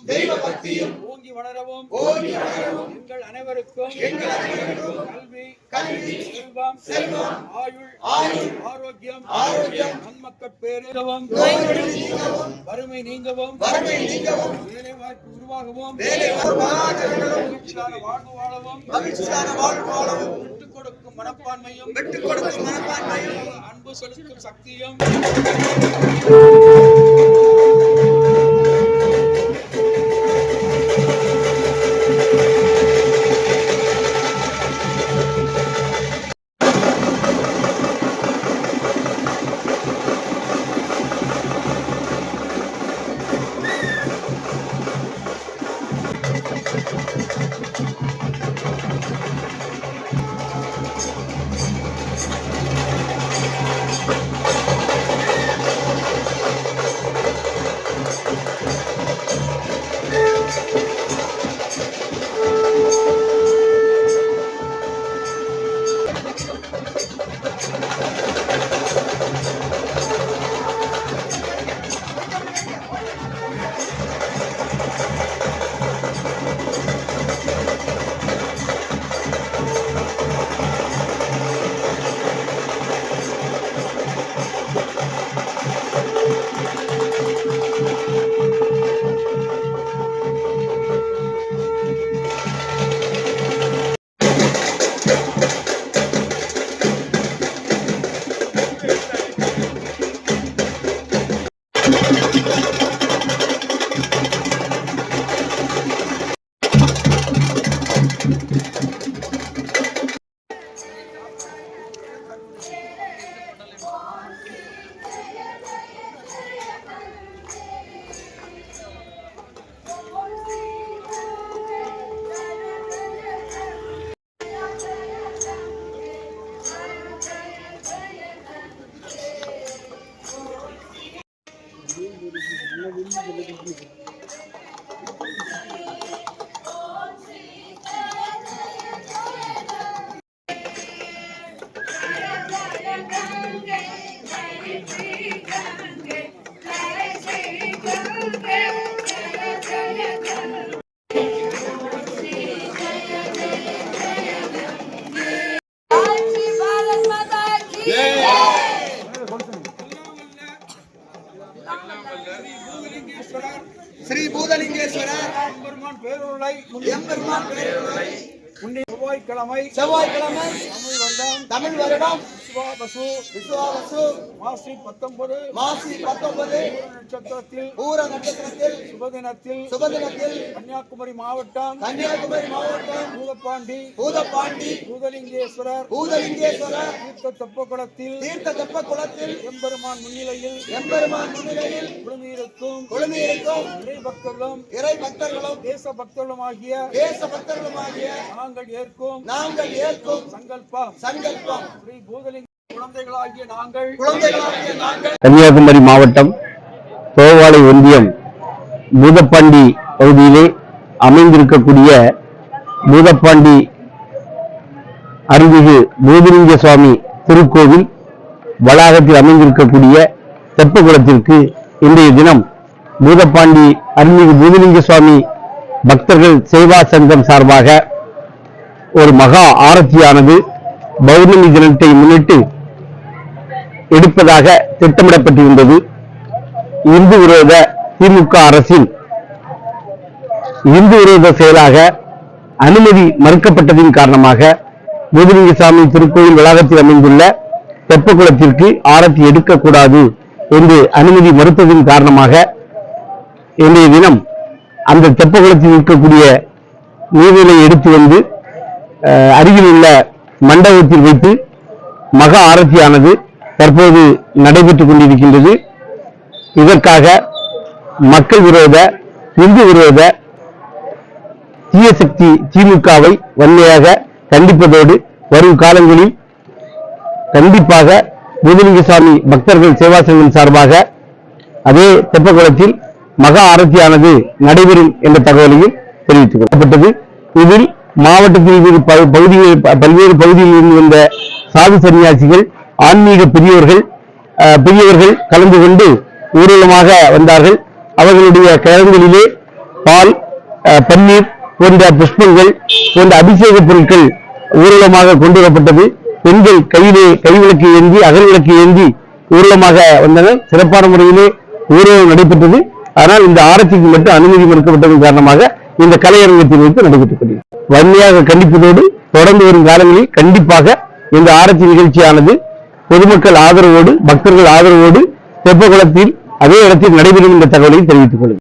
தெய்வ பக்தியும் ஓங்கி வளரவும் எங்கள் அனைவருக்கும் கல்வி செல்வம் ஆயுள் ஆரோக்கியம் நன்மக்கள் பேரவும் வறுமை நீங்கவும் வேலை வாய்ப்பு உருவாகவும் வாழ்வு வாழவும் விட்டுக் கொடுக்கும் மனப்பான்மையும் அன்பு செலுத்தும் சக்தியும் श्री भूतलिंगेश्वरर செவ்வாய்க்கிழமை தமிழ் வருடம் மாசி 19 பூர நட்சத்திரத்தில் சுபதினத்தில் கன்னியாகுமரி மாவட்டம் பூதப்பாண்டி பூதலிங்கேஸ்வரர் தீர்த்த தெப்பக்குளத்தில் எம்பெருமான் முன்னிலையில் குழுமியிருக்கும் இறை பக்தர்களும் தேச பக்தர்களும் ஆகிய நாங்கள் ஏற்கும் சங்கல்பம் ஸ்ரீ பூதலிங்க குழந்தைகளாகிய நாங்கள் கன்னியாகுமரி மாவட்டம் தோவாளை ஒன்றியம் பூதப்பாண்டி பகுதியிலே அமைந்திருக்கக்கூடிய பூதப்பாண்டி அருள்மிகு பூதலிங்க சுவாமி திருக்கோவில் வளாகத்தில் அமைந்திருக்கக்கூடிய தெப்பக்குளத்திற்கு இன்றைய தினம் பூதப்பாண்டி அருள்மிகு பூதலிங்க சுவாமி பக்தர்கள் சேவா சங்கம் சார்பாக ஒரு மகா ஆரத்தியானது பௌர்ணமி தினத்தை முன்னிட்டு எடுப்பதாக திட்டமிடப்பட்டிருந்தது. இந்து விரோத திமுக அரசின் இந்து விரோத செயலாக அனுமதி மறுக்கப்பட்டதின் காரணமாக பூதலிங்கசாமி திருக்கோயில் வளாகத்தில் அமைந்துள்ள தெப்பக்குளத்திற்கு ஆரத்தி எடுக்கக்கூடாது என்று அனுமதி மறுத்ததின் காரணமாக இன்றைய தினம் அந்த தெப்பக்குளத்தில் இருக்கக்கூடிய நீர்நிலை எடுத்து வந்து அருகில் உள்ள மண்டபத்தில் வைத்து மகா ஆரத்தியானது தற்போது நடைபெற்றுக் கொண்டிருக்கின்றது. இதற்காக மக்கள் விரோத, இந்து விரோத தீய சக்தி திமுகவை வன்மையாக கண்டிப்பதோடு வரும் காலங்களில் கண்டிப்பாக பூதலிங்கசாமி பக்தர்கள் சேவா சங்கம் சார்பாக அதே தெப்பக்குளத்தில் மகா ஆரத்தியானது நடைபெறும் என்ற தகவலையும் தெரிவித்துக் கொள்ளப்பட்டது. இதில் மாவட்டத்தில் பல்வேறு பகுதியில் இருந்து வந்த சாது சன்னியாசிகள், ஆன்மீக பெரியவர்கள் கலந்து கொண்டு ஊர்வலமாக வந்தார்கள். அவர்களுடைய கரங்களிலே பால், பன்னீர் போன்ற புஷ்பங்கள் போன்ற அபிஷேக பொருட்கள் ஊர்வலமாக கொண்டு வரப்பட்டது. பெண்கள் கையிலே கைவிளக்கு ஏந்தி, அகல்விளக்கு ஏந்தி ஊர்வலமாக வந்தனர். சிறப்பான முறையிலே ஊர்வலம் நடைபெற்றது. ஆனால் இந்த ஆரத்திக்கு மட்டும் அனுமதி மறுக்கப்பட்டதன் காரணமாக இந்த கலையரங்கத்தில் வைத்து நடைபெற்றுக் கொண்டிருக்கிறது. வன்மையாக கண்டிப்பதோடு தொடர்ந்து வரும் காலங்களில் கண்டிப்பாக இந்த ஆரத்தி நிகழ்ச்சியானது பொதுமக்கள் ஆதரவோடு, பக்தர்கள் ஆதரவோடு தெப்பக்குளத்தில் அதே இடத்தில் நடைபெறும் என்ற தகவலை தெரிவித்துக் கொள்ளுங்கள்.